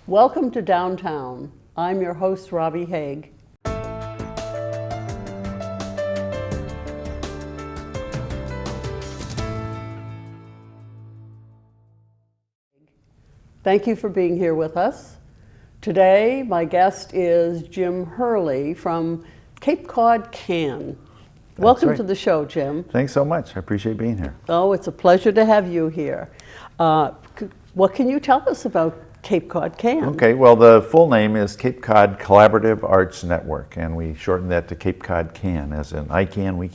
Welcome to Downtown. I'm your host, Robbie Haig. Thank you for being here with us. Today, my guest is Jim Hurley from Cape Cod Can. Welcome right. to the show, Jim. Thanks so much. I appreciate being here. Oh, it's a pleasure to have you here. What can you tell us about Cape Cod Can? Okay, well, the full name is Cape Cod Collaborative Arts Network, and we shorten that to Cape Cod Can, as in I can, we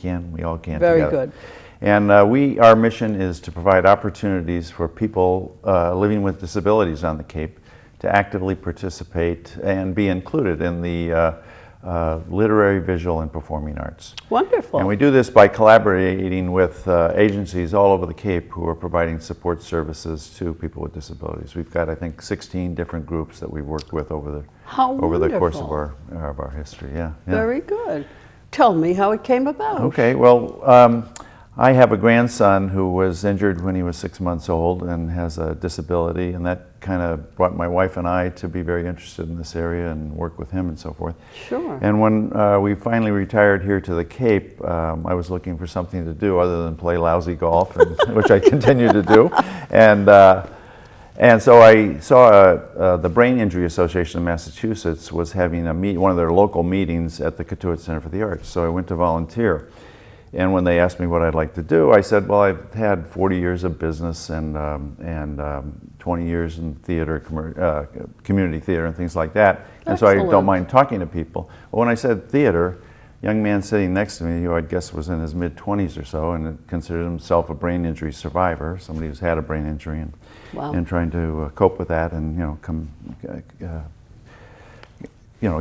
all can Very together. good. And our mission is to provide opportunities for people living with disabilities on the Cape to actively participate and be included in the literary, visual, and performing arts. Wonderful. And we do this by collaborating with agencies all over the Cape who are providing support services to people with disabilities. We've got, I think, 16 different groups that we've worked with over the course of our history. Yeah. Very good. Tell me how it came about. Okay, well, I have a grandson who was injured when he was 6 months old and has a disability, and that kind of brought my wife and I to be very interested in this area and work with him and so forth. Sure. And when we finally retired here to the Cape, I was looking for something to do other than play lousy golf, which I continue to do. And so I saw the Brain Injury Association of Massachusetts was having one of their local meetings at the Katuitt Center for the Arts. So I went to volunteer. And when they asked me what I'd like to do, I said, well, I've had 40 years of business and 20 years in theater, community theater and things like that. And so I don't mind talking to people. But when I said theater, a young man sitting next to me, who I guess was in his mid-20s or so, and considered himself a brain injury survivor, somebody who's had a brain injury and trying to cope with that and,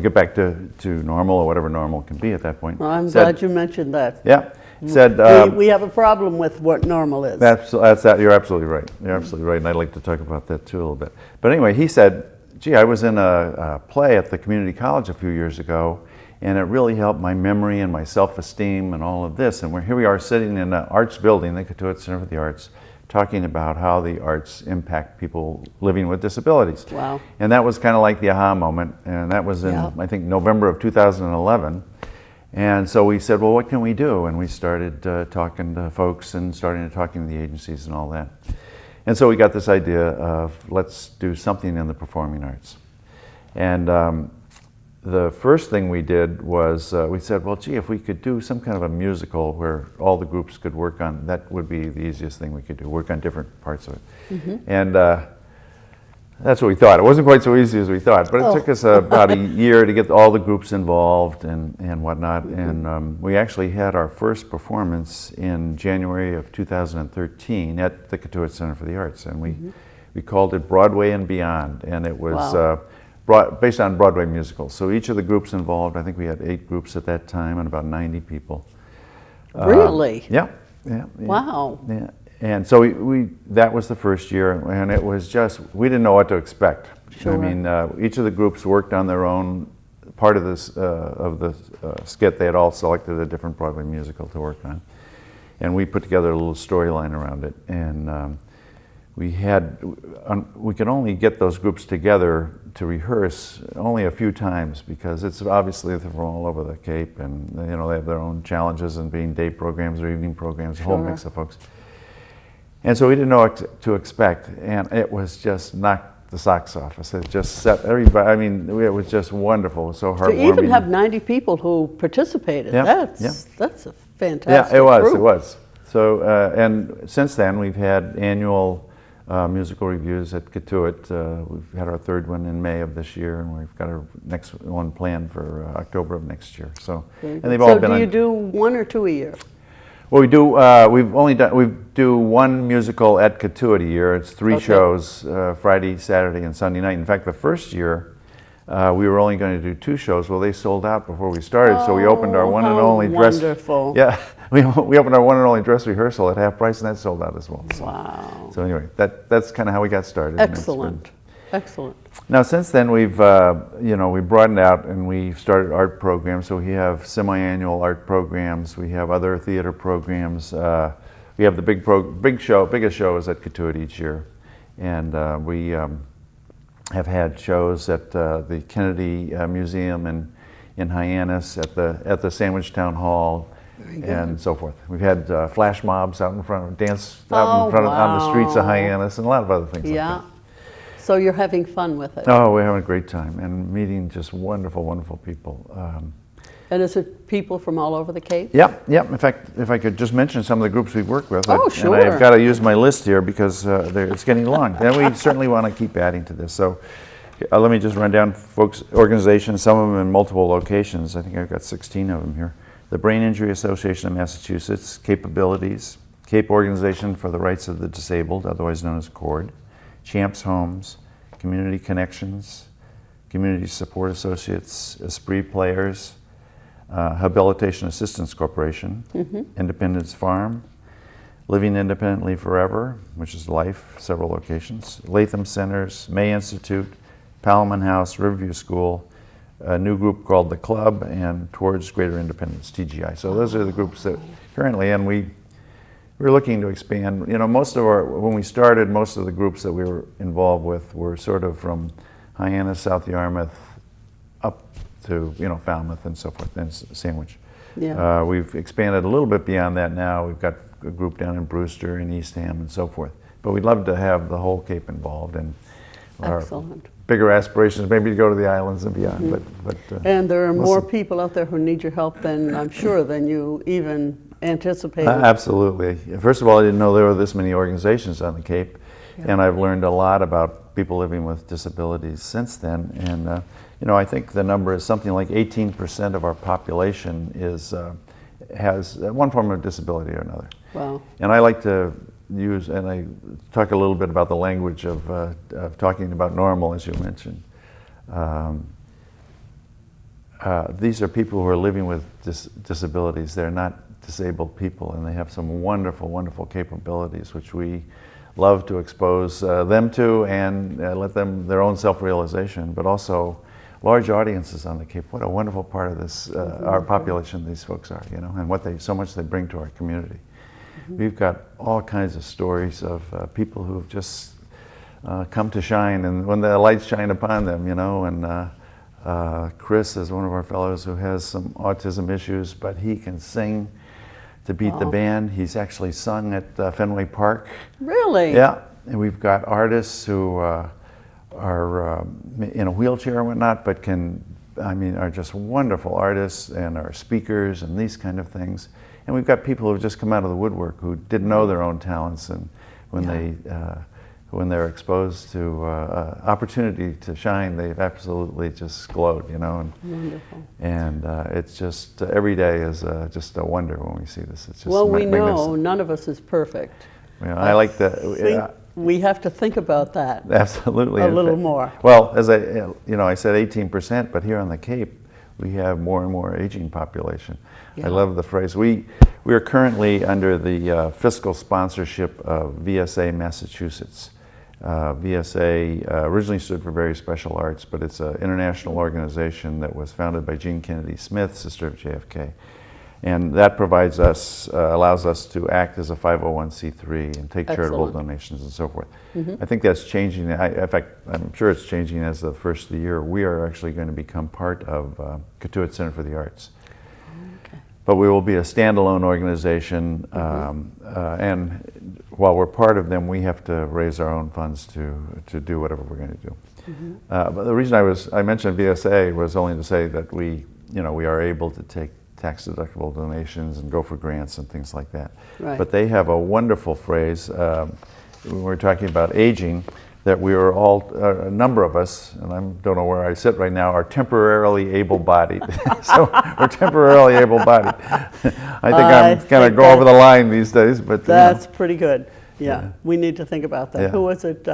get back to normal or whatever normal can be at that point. Well, I'm glad you mentioned that. Yeah. Said, we have a problem with what normal is. That's that. You're absolutely right. You're absolutely right, and I'd like to talk about that too a little bit. But anyway, he said, gee, I was in a play at the community college a few years ago, and it really helped my memory and my self-esteem and all of this. And here we are sitting in an arts building, the Katuitt Center for the Arts, talking about how the arts impact people living with disabilities. Wow. And that was kind of like the aha moment, and that was in, I think, November of 2011. And so we said, well, what can we do? And we started talking to folks and starting to talking to the agencies and all that. And so we got this idea of let's do something in the performing arts. And the first thing we did was we said, well, gee, if we could do some kind of a musical where all the groups could work on, that would be the easiest thing we could do, work on different parts of it. Mm-hmm. And that's what we thought. It wasn't quite so easy as we thought, but it took us about a year to get all the groups involved and whatnot. Mm-hmm. And we actually had our first performance in January of 2013 at the Katuitt Center for the Arts, and we called it Broadway and Beyond, and it was based on Broadway musicals. So each of the groups involved, I think we had 8 groups at that time and about 90 people. Really? Yeah. Wow. Yeah. And so that was the first year, and it was just, we didn't know what to expect. Sure. I mean, each of the groups worked on their own part of the skit. They had all selected a different Broadway musical to work on. And we put together a little storyline around it. And we could only get those groups together to rehearse only a few times because it's obviously they're from all over the Cape, and they have their own challenges in being day programs or evening programs, a whole mix of folks. And so we didn't know what to expect, and it was just knocked the socks off us. It just set everybody, I mean, it was just wonderful. It was so heartwarming. To even have 90 people who participated, that's a fantastic Yeah, it group. was. So, and since then we've had annual musical reviews at Katuitt. We've had our 3rd one in May of this year, and we've got our next one planned for October of next year. So, and they've all been. So do you do 1 or 2 a year? Well, we do. We do one musical at Katuitt a year. It's 3 shows: Friday, Saturday, and Sunday night. In fact, the first year we were only going to do 2 shows. Well, they sold out before we started, so we opened our one and only dress. Wonderful. Yeah, we opened our one and only dress rehearsal at half price, and that sold out as well. So, wow. So anyway, that's kind of how we got started. Excellent. Excellent. Now, since then, we've we broadened out and we started art programs. So we have semi-annual art programs. We have other theater programs. We have the biggest show is at Katuitt each year, and have had shows at the Kennedy Museum in Hyannis, at the Sandwich Town Hall, and so forth. We've had flash mobs out in front, dance out in front on the streets of Hyannis, and a lot of other things like that. So you're having fun with it. Oh, we're having a great time and meeting just wonderful, wonderful people. And is it people from all over the Cape? Yeah. In fact, if I could just mention some of the groups we've worked with. Oh, sure. And I've got to use my list here because it's getting long. And we certainly want to keep adding to this. So let me just run down folks' organizations, some of them in multiple locations. I think I've got 16 of them here. The Brain Injury Association of Massachusetts, Capabilities, Cape Organization for the Rights of the Disabled, otherwise known as CORD, Champs Homes, Community Connections, Community Support Associates, Esprit Players, Habilitation Assistance Corporation, Independence Farm, Living Independently Forever, which is Life, several locations, Latham Centers, May Institute, Palman House, Riverview School, a new group called The Club, and Towards Greater Independence, TGI. So those are the groups that currently, and we're looking to expand. You know, when we started, most of the groups that we were involved with were sort of from Hyannis, South Yarmouth, up to, Falmouth and so forth, and Sandwich. Yeah. We've expanded a little bit beyond that now. We've got a group down in Brewster and Eastham and so forth. But we'd love to have the whole Cape involved, and our bigger aspirations maybe to go to the islands and beyond. But and there are more people out there who need your help than, I'm sure, than you even anticipated. Absolutely. First of all, I didn't know there were this many organizations on the Cape, and I've learned a lot about people living with disabilities since then. And I think the number is something like 18% of our population has one form of disability or another. Wow. And I like to use, and I talk a little bit about the language of talking about normal, as you mentioned. These are people who are living with disabilities. They're not disabled people, and they have some wonderful, wonderful capabilities, which we love to expose them to and let them their own self-realization, but also large audiences on the Cape. What a wonderful part of this, our population these folks are, and so much they bring to our community. We've got all kinds of stories of people who've just come to shine, and when the lights shine upon them, and Chris is one of our fellows who has some autism issues, but he can sing to beat the band. He's actually sung at Fenway Park. Really? Yeah, and we've got artists who are in a wheelchair and whatnot, but are just wonderful artists and are speakers and these kind of things. And we've got people who've just come out of the woodwork who didn't know their own talents, and when they're exposed to opportunity to shine, they've absolutely just glowed, And, wonderful. And it's just every day is just a wonder when we see this. It's just we know none of us is perfect. I like to. We have to think about that. Absolutely. A little more. Well, as I said 18%, but here on the Cape, we have more and more aging population. I love the phrase. We are currently under the fiscal sponsorship of VSA Massachusetts. VSA originally stood for Very Special Arts, but it's an international organization that was founded by Jean Kennedy Smith, sister of JFK. And that provides us, allows us to act as a 501c3 and take charitable donations and so forth. I think that's changing. In fact, I'm sure it's changing as the first of the year. We are actually going to become part of Cotuit Center for the Arts. But we will be a standalone organization, and while we're part of them, we have to raise our own funds to do whatever we're going to do. But the reason I mentioned VSA was only to say that we are able to take tax-deductible donations and go for grants and things like that. Right. But they have a wonderful phrase when we're talking about aging, that we are all, a number of us, and I don't know where I sit right now, are temporarily able-bodied. So we're temporarily able-bodied. I think I'm going to go over the line these days, but that's pretty good. Yeah, we need to think about that. Yeah. Who was it?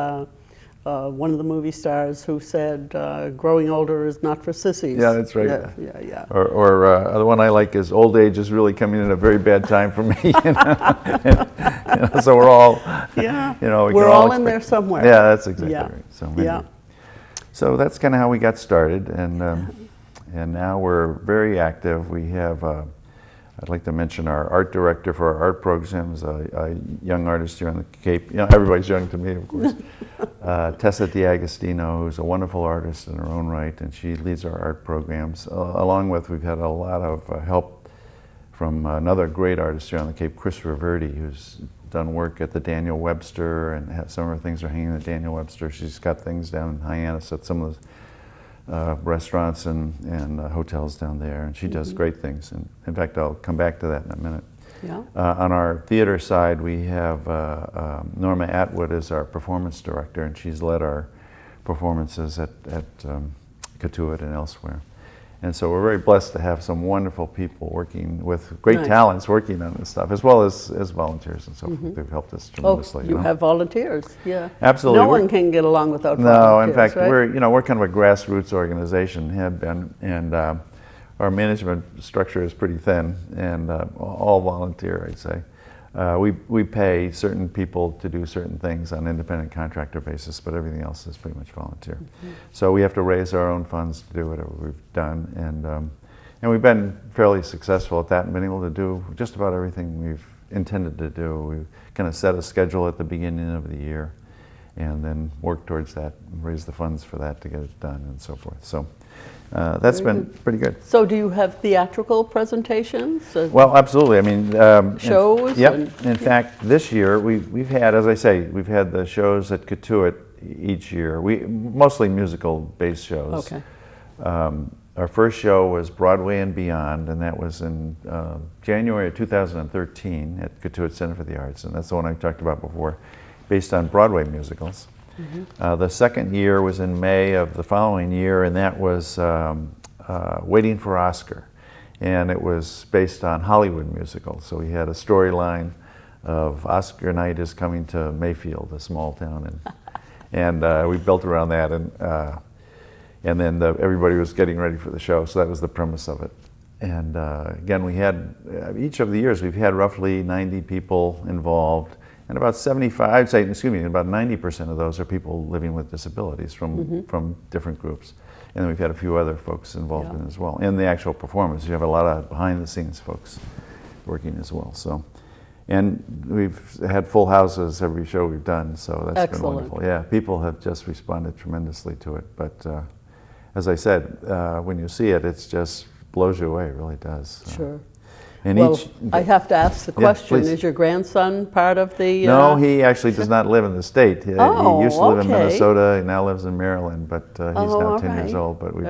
One of the movie stars who said, "Growing older is not for sissies." Yeah, that's right. Yeah. Or the one I like is, "Old age is really coming in a very bad time for me." So we're all, we're all in there somewhere. Yeah, that's exactly right. So so that's kind of how we got started, and now we're very active. We have I'd like to mention our art director for our art programs, a young artist here on the Cape. You know, everybody's young to me, of course. Tessa DiAgostino, who's a wonderful artist in her own right, and she leads our art programs. Along with, we've had a lot of help from another great artist here on the Cape, Chris Reverdy, who's done work at the Daniel Webster, and some of her things are hanging at Daniel Webster. She's got things down in Hyannis at some of the restaurants and hotels down there, and she does great things. And in fact, I'll come back to that in a minute. Yeah. On our theater side, we have Norma Atwood as our performance director, and she's led our performances at Katuitt and elsewhere. And so we're very blessed to have some wonderful people working with great talents working on this stuff, as well as volunteers and so forth. They've helped us tremendously. Oh, you have volunteers, yeah. Absolutely. No one can get along without No, volunteers, in fact, right? we're kind of a grassroots organization, have been, and our management structure is pretty thin and all volunteer, I'd say. We pay certain people to do certain things on an independent contractor basis, but everything else is pretty much volunteer. So we have to raise our own funds to do whatever we've done, and we've been fairly successful at that and been able to do just about everything we've intended to do. We kind of set a schedule at the beginning of the year and then work towards that, and raise the funds for that to get it done and so forth. So that's been pretty good. So do you have theatrical presentations? Well, absolutely. I mean, shows? Yep. In fact, this year we've had, as I say, we've had the shows at Katuitt each year. Mostly musical-based shows. Okay. Our first show was Broadway and Beyond, and that was in January of 2013 at Katuitt Center for the Arts, and that's the one I talked about before, based on Broadway musicals. The second year was in May of the following year, and that was Waiting for Oscar. And it was based on Hollywood musicals. So we had a storyline of Oscar night is coming to Mayfield, a small town, and we built around that. And then everybody was getting ready for the show, so that was the premise of it. And again, we had, each of the years, we've had roughly 90 people involved. And about 90% of those are people living with disabilities from different groups. And then we've had a few other folks involved in it as well. In the actual performance, you have a lot of behind-the-scenes folks working as well. So, and we've had full houses every show we've done, so that's been wonderful. Yeah, people have just responded tremendously to it. But as I said, when you see it, it just blows you away. It really does. Sure. And well, I have to ask the question, please. Is your grandson part of the... No, he actually does not live in the state. He used to live in okay. Minnesota, he now lives in Maryland, but he's now 10 years old. But we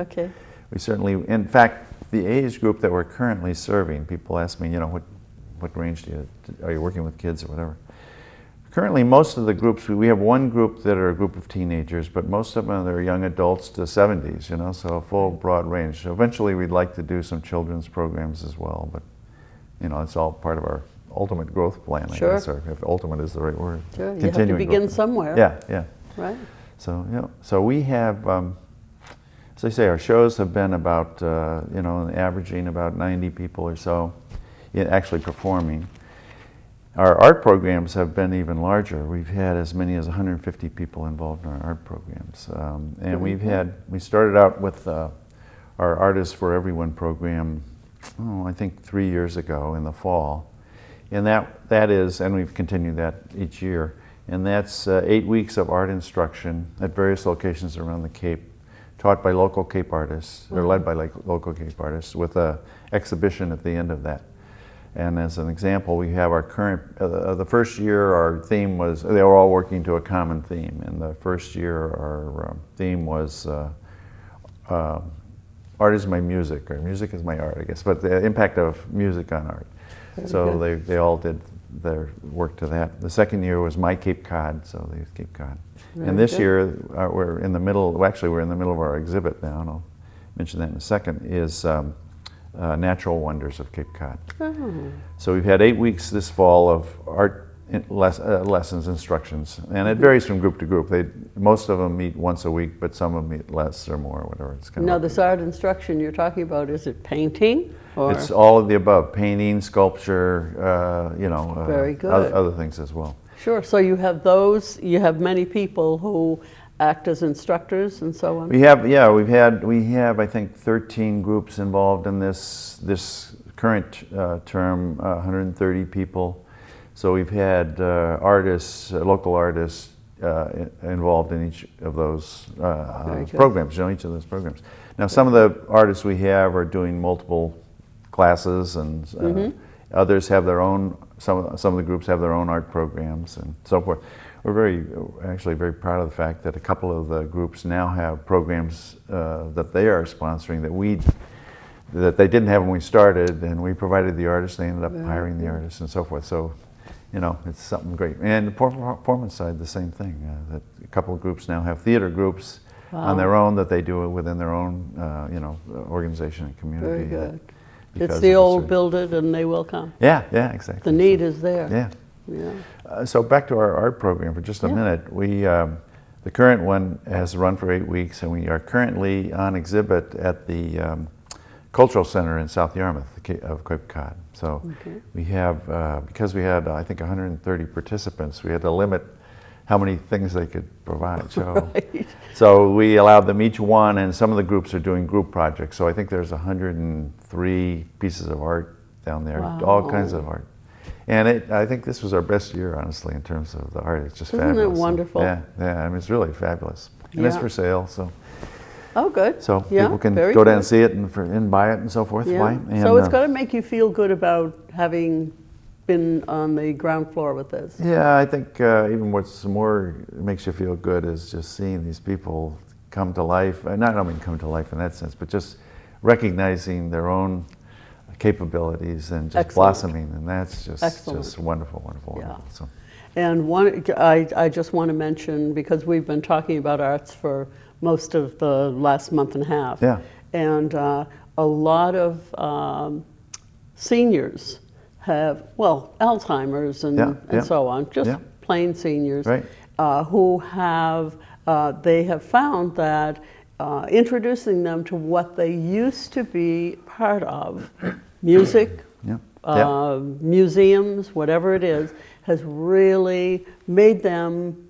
certainly, in fact, the age group that we're currently serving, people ask me, you know, what range are you working with kids or whatever? Currently, most of the groups, we have one group that are a group of teenagers, but most of them are young adults to 70s, you know, so a full broad range. So eventually we'd like to do some children's programs as well, but you know, it's all part of our ultimate growth plan, I guess, or if ultimate is the right word. Sure, you have to begin somewhere. Yeah. Right. So, you know, so we have, as I say, our shows have been about, you know, averaging about 90 people or so actually performing. Our art programs have been even larger. We've had as many as 150 people involved in our art programs. And we started out with our Artists for Everyone program, I think 3 years ago in the fall. And that is, and we've continued that each year, and that's 8 weeks of art instruction at various locations around the Cape, taught by local Cape artists, or led by local Cape artists, with an exhibition at the end of that. And as an example, we have our current, the first year our theme was, they were all working to a common theme, and the first year our theme was art is my music, or music is my art, I guess, but the impact of music on art. So they all did their work to that. The second year was My Cape Cod, so they used Cape Cod. And this year, we're in the middle, we're in the middle of our exhibit now, and I'll mention that in a second, is Natural Wonders of Cape Cod. So we've had 8 weeks this fall of art lessons, instructions, and it varies from group to group. Most of them meet once a week, but some of them meet less or more, whatever. It's kind now, of this art instruction you're talking about, is it painting? Or? It's all of the above: painting, sculpture, you know, Very good. Other things as well. Sure. So you have those. You have many people who act as instructors and so on. We have I think 13 groups involved in this current term, 130 people. So we've had artists, local artists, involved in each of those programs, each of those programs. Now, some of the artists we have are doing multiple classes, and others have their own. Some of the groups have their own art programs and so forth. We're actually very proud of the fact that a couple of the groups now have programs that they are sponsoring that they didn't have when we started, and we provided the artists. They ended up hiring the artists and so forth. So, it's something great. And the performance side, the same thing. That a couple of groups now have theater groups on their own that they do within their own, organization and community. Very good. It's the old build it and they will come. Yeah, exactly. The need is there. Yeah. So back to our art program for just a minute. We, the current one has run for 8 weeks, and we are currently on exhibit at the Cultural Center in South Yarmouth of Cape Cod. So we have, because we had, I think, 130 participants, we had to limit how many things they could provide. So, so we allowed them each one, and some of the groups are doing group projects. So I think there's 103 pieces of art down there, all kinds of art. And I think this was our best year, honestly, in terms of the art. It's just fabulous. Isn't it wonderful? So, yeah, I mean, it's really fabulous. And it's for sale, so. Oh, good. So people can go down and see it and buy it and so forth. Yeah. And, so it's going to make you feel good about having been on the ground floor with this. Yeah, I think even what's more makes you feel good is just seeing these people come to life. I don't mean come to life in that sense, but just recognizing their own capabilities and just blossoming, and that's just wonderful, wonderful, wonderful. So. And I just want to mention, because we've been talking about arts for most of the last month and a half, and a lot of seniors have, Alzheimer's and so on, just plain seniors, who have, they have found that introducing them to what they used to be part of, music, museums, whatever it is, has really made them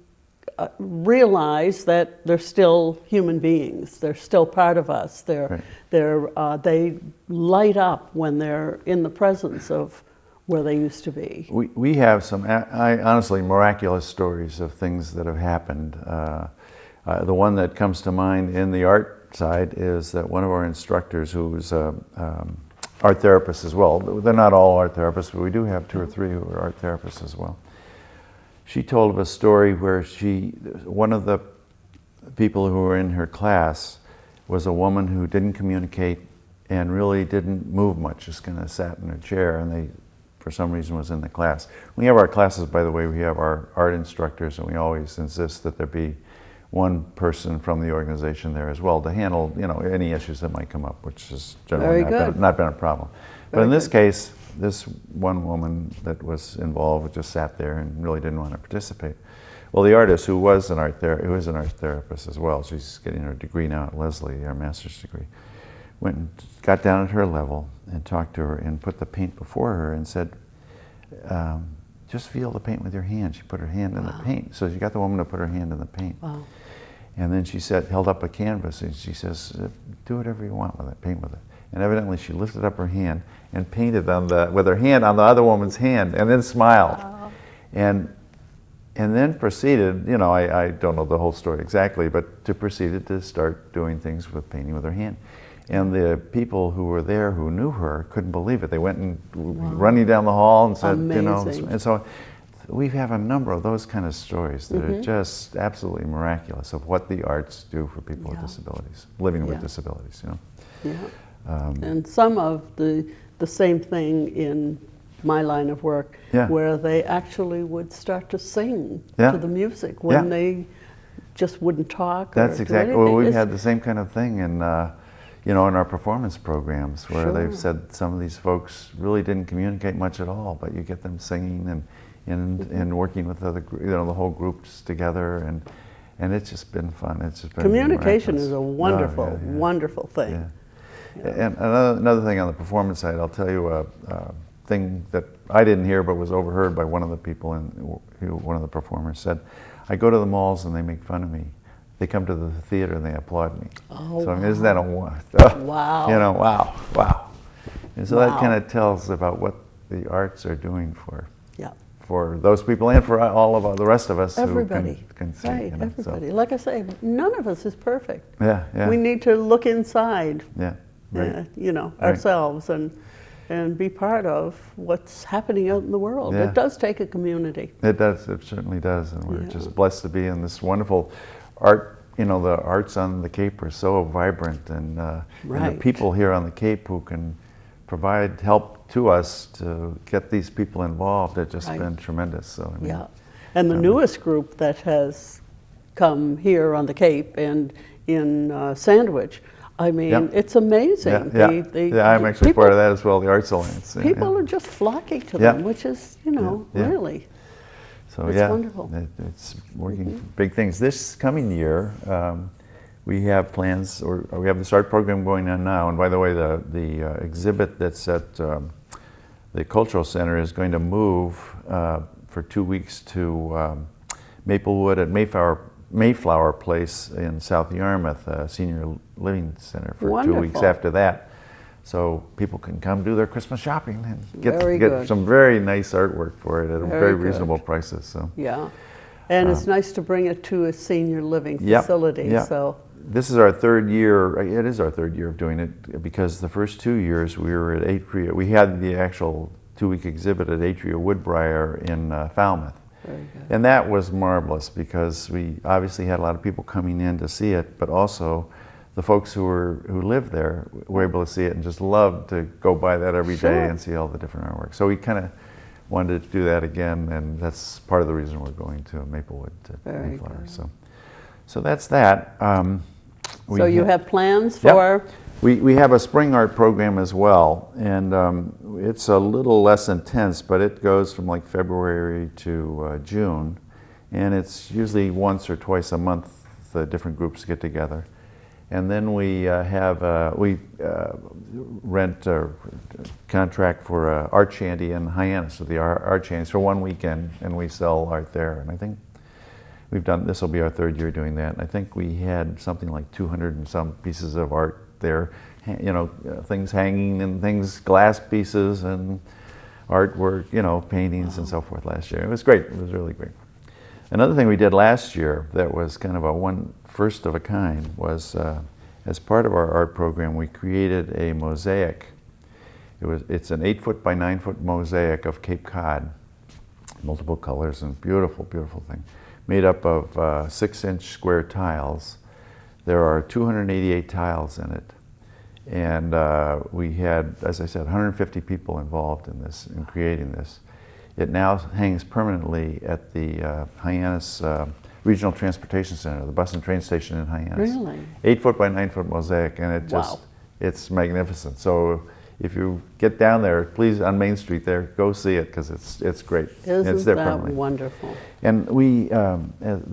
realize that they're still human beings. They're still part of us. They light up when they're in the presence of where they used to be. We have some, honestly, miraculous stories of things that have happened. The one that comes to mind in the art side is that one of our instructors, who was art therapists as well. They're not all art therapists, but we do have 2 or 3 who are art therapists as well. She told of a story where one of the people who were in her class was a woman who didn't communicate and really didn't move much, just kind of sat in her chair, and for some reason, was in the class. We have our classes, by the way, we have our art instructors, and we always insist that there be one person from the organization there as well to handle, any issues that might come up, which is generally not been a problem. But in this case, this one woman that was involved just sat there and really didn't want to participate. Well, the artist, who is an art therapist as well, she's getting her degree now at Lesley, her master's degree, went and got down at her level and talked to her and put the paint before her and said, just feel the paint with your hand. She put her hand in the paint. So she got the woman to put her hand in the paint. Wow. And then she held up a canvas, and she says, do whatever you want with it, paint with it. And evidently she lifted up her hand and painted with her hand on the other woman's hand, and then smiled. Wow. And then proceeded, I don't know the whole story exactly, but proceeded to start doing things with painting with her hand. And the people who were there who knew her couldn't believe it. They went and running down the hall and said, amazing. And so we have a number of those kind of stories that are just absolutely miraculous of what the arts do for people with disabilities, living with disabilities, and some of the same thing in my line of work, where they actually would start to sing to the music when they just wouldn't talk. That's exactly. Well, we've had the same kind of thing in our performance programs, where they've said some of these folks really didn't communicate much at all, but you get them singing and working with the whole groups together, and it's just been fun. It's just been communication miraculous. is a wonderful, wonderful thing. Yeah. And another thing on the performance side, I'll tell you a thing that I didn't hear but was overheard by one of the people, one of the performers said, I go to the malls and they make fun of me. They come to the theater and they applaud me. Oh, so I mean, isn't that a wow. wow. And so that kind of tells about what the arts are doing yeah. for those people and for all of the rest of us Everybody. who can see. Right, everybody. So. Like I say, none of us is perfect. Yeah, yeah. We need to look inside, yeah, right. Ourselves and be part of what's happening out in the world. Yeah. It does take a community. It does, it certainly does. And we're just blessed to be in this wonderful art. The arts on the Cape are so vibrant, and the people here on the Cape who can provide help to us to get these people involved have just been tremendous. So and the newest group that has come here on the Cape and in Sandwich, I mean, it's amazing. I'm actually part of that as well, the Arts Alliance. People are just flocking to them, which is, really. So it's wonderful. It's working big things. This coming year, we have plans, or we have this art program going on now. And by the way, the exhibit that's at the Cultural Center is going to move for 2 weeks to Maplewood at Mayflower Place in South Yarmouth, Senior Living Center, for 2 weeks after that. So people can come do their Christmas shopping and get some very nice artwork for it at very reasonable prices. So and it's nice to bring it to a senior living facility. So this is our third year. It is our third year of doing it, because the first 2 years we were at Atria. We had the actual 2-week exhibit at Atria Woodbriar in Falmouth. And that was marvelous, because we obviously had a lot of people coming in to see it, but also the folks who lived there were able to see it and just loved to go by that every day and see all the different artwork. So we kind of wanted to do that again, and that's part of the reason we're going to Maplewood to Mayflower. So that's that. So you have plans for? We have a spring art program as well, and it's a little less intense, but it goes from like February to June, and it's usually once or twice a month the different groups get together. And then we rent a contract for an art shanty in Hyannis, so the art shanties for 1 weekend, and we sell art there. And I think this will be our third year doing that. And I think we had something like 200 and some pieces of art there, things hanging and things, glass pieces and artwork, paintings and so forth last year. It was great. It was really great. Another thing we did last year that was kind of a first of a kind was, as part of our art program, we created a mosaic. It's an 8-foot by 9-foot mosaic of Cape Cod, multiple colors, and beautiful, beautiful thing, made up of 6-inch square tiles. There are 288 tiles in it, and we had, as I said, 150 people involved in creating this. It now hangs permanently at the Hyannis Regional Transportation Center, the bus and train station in Hyannis. Really? 8-foot by 9-foot mosaic, and it's magnificent. So if you get down there, please, on Main Street there, go see it, because it's great. Isn't that wonderful? And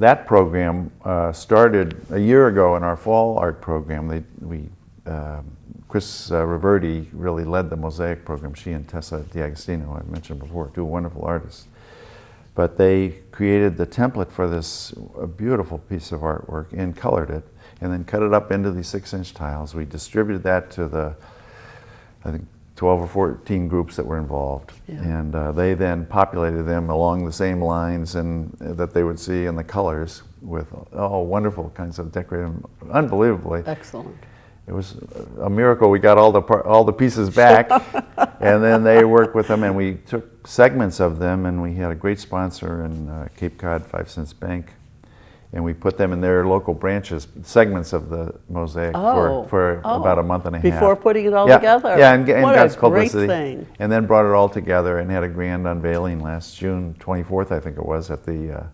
that program started a year ago in our fall art program. Chris Reverdy really led the mosaic program. She and Tessa D'Agostino, I mentioned before, two wonderful artists. But they created the template for this beautiful piece of artwork and colored it, and then cut it up into these 6-inch tiles. We distributed that to the, I think, 12 or 14 groups that were involved. And they then populated them along the same lines and that they would see in the colors with all wonderful kinds of decorative, unbelievably. Excellent. It was a miracle. We got all the pieces back, and then they worked with them, and we took segments of them, and we had a great sponsor in Cape Cod 5 Cents Bank, and we put them in their local branches, segments of the mosaic for about a month and a half. Before putting it all together? Yeah, and what got a publicity. Great thing. And then brought it all together and had a grand unveiling last June 24th, I think it was, at the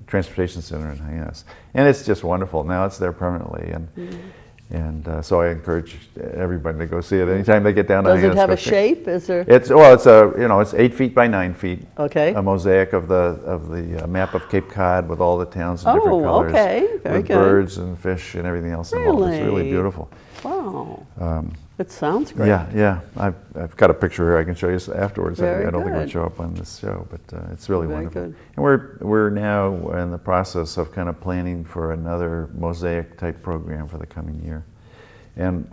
Transportation Center in Hyannis. And it's just wonderful. Now it's there permanently. And so I encourage everybody to go see it anytime they get down to Hyannis. Does it have a shape? Is there? It's 8 feet by 9 feet. Okay. A mosaic of the map of Cape Cod with all the towns in different colors. Okay. Very with good. Birds and fish and everything else involved. It's really beautiful. Wow. It sounds great. Yeah. I've got a picture here I can show you afterwards. Very I don't think it would show up on this show, but it's really wonderful. Good. And we're now in the process of kind of planning for another mosaic type program for the coming year. And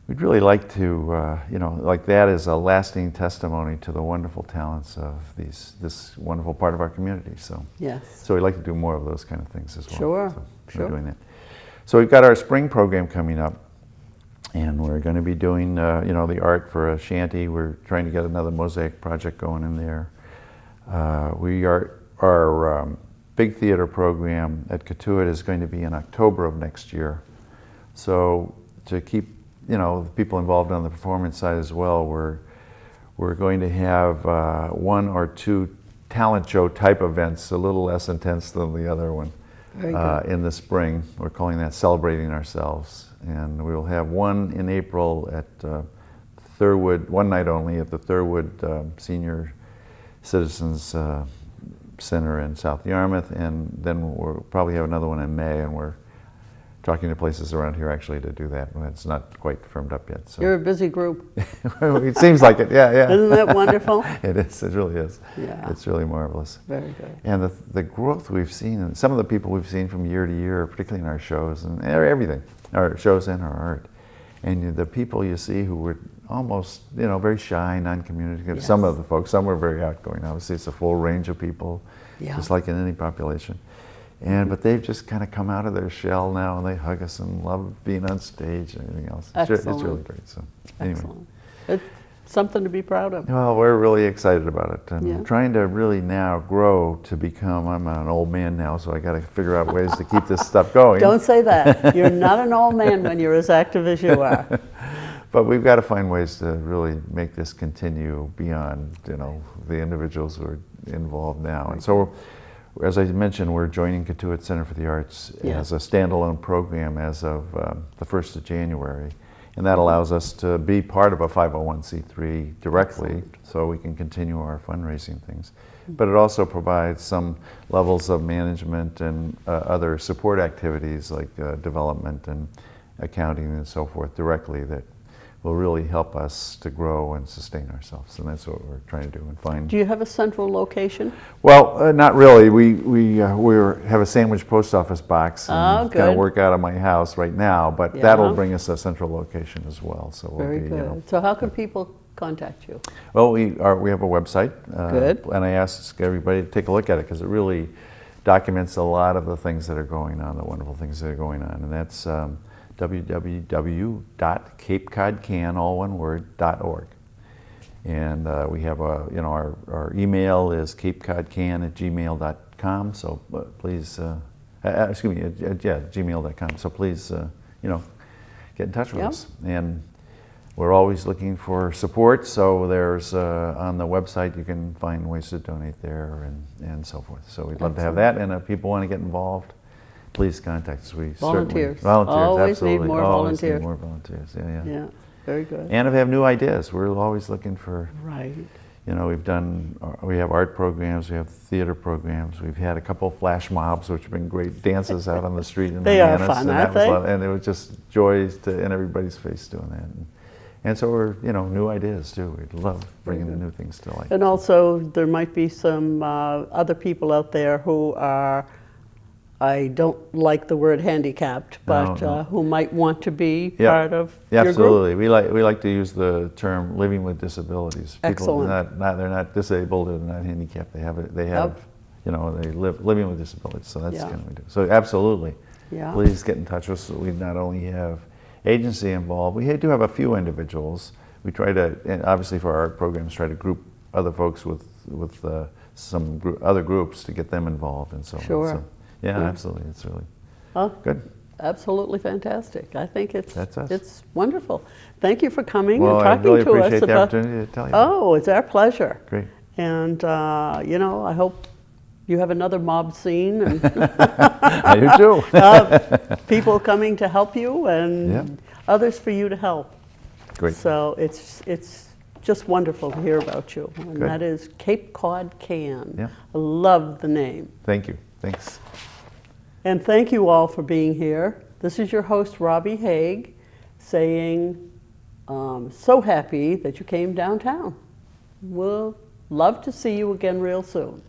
we'd really like to, like that is a lasting testimony to the wonderful talents of this wonderful part of our community. So, yes. So we'd like to do more of those kind of things as well. Sure, so sure. We're doing that. So we've got our spring program coming up, and we're going to be doing, the art for a shanty. We're trying to get another mosaic project going in there. Our big theater program at Cotuit is going to be in October of next year. So to keep people involved on the performance side as well, we're going to have 1 or 2 talent show type events, a little less intense than the other one, in the spring. We're calling that Celebrating Ourselves. And we'll have one in April at Thurwood, one night only at the Thurwood Senior Citizens Center in South Yarmouth, and then we'll probably have another one in May, and we're talking to places around here actually to do that. It's not quite firmed up yet. So. You're a busy group. It seems like it, yeah. Isn't that wonderful? It is, it really is. Yeah. It's really marvelous. Very good. And the growth we've seen, and some of the people we've seen from year to year, particularly in our shows and everything, our shows and our art, and the people you see who were almost, very shy, non-communicative. Yes. Some of the folks, some were very outgoing. Obviously, it's a full range of people, Yeah. just like in any population. But they've just kind of come out of their shell now, and they hug us and love being on stage and everything else. It's really great. So anyway. Excellent. It's something to be proud of. Well, we're really excited about it, and Yeah. trying to really now grow to become. I'm an old man now, so I got to figure out ways to keep this stuff going. Don't say that. You're not an old man when you're as active as you are. But we've got to find ways to really make this continue beyond, the individuals who are involved now. And so, as I mentioned, we're joining Cotuit Center for the Arts as a standalone program as of the 1st of January. And that allows us to be part of a 501c3 directly, so we can continue our fundraising things. But it also provides some levels of management and other support activities like development and accounting and so forth directly that will really help us to grow and sustain ourselves. And that's what we're trying to do and find. Do you have a central location? Well, not really. We have a sandwich post office box and kind of work out of my house right now, but that'll bring us a central location as well. So we'll Very good. So how can people contact you? Well, we have a website. Good. And I ask everybody to take a look at it because it really documents a lot of the things that are going on, the wonderful things that are going on. And that's www.capecodcan, all one word, .org. And we have our email is capecodcan@gmail.com. So please, gmail.com. So please, get in touch with us. And we're always looking for support. So there's on the website you can find ways to donate there and so forth. So we'd love to have that. And if people want to get involved, please contact us. Volunteers. Volunteers, Always absolutely. need more Always volunteers. need more volunteers. Yeah. Yeah, very good. And if they have new ideas, we're always looking for. Right. We have art programs, we have theater programs. We've had a couple flash mobs, which have been great dances out on the street in They are Hyannis, fun, and aren't that was they? and it was just joys in everybody's face doing that. And so we're, new ideas too. We'd love bringing the new things to life. And also, there might be some other people out there who are, I don't like the word handicapped, but who might want to be part of your group. Absolutely. We like to use the term living with disabilities. People Excellent. they're not disabled, they're not handicapped. They have they live living with disabilities. So that's kind of what we do. So absolutely. Yeah. Please get in touch with us. We not only have agency involved, we do have a few individuals. We try to, and obviously for our art programs, try to group other folks with some other groups to get them involved and so on. So, yeah, absolutely. It's really good. Absolutely fantastic. I think it's us. it's wonderful. Thank you for coming and talking I really to us appreciate the about. opportunity to tell you. Oh, it's our pleasure. Great. And I hope you have another mob scene and I do too. people coming to help you and others for you to help. Great. So it's just wonderful to hear about you. And that is Cape Cod Can. Yeah. I love the name. Thank you. Thanks. And thank you all for being here. This is your host, Robbie Haig, saying, so happy that you came downtown. We'll love to see you again real soon.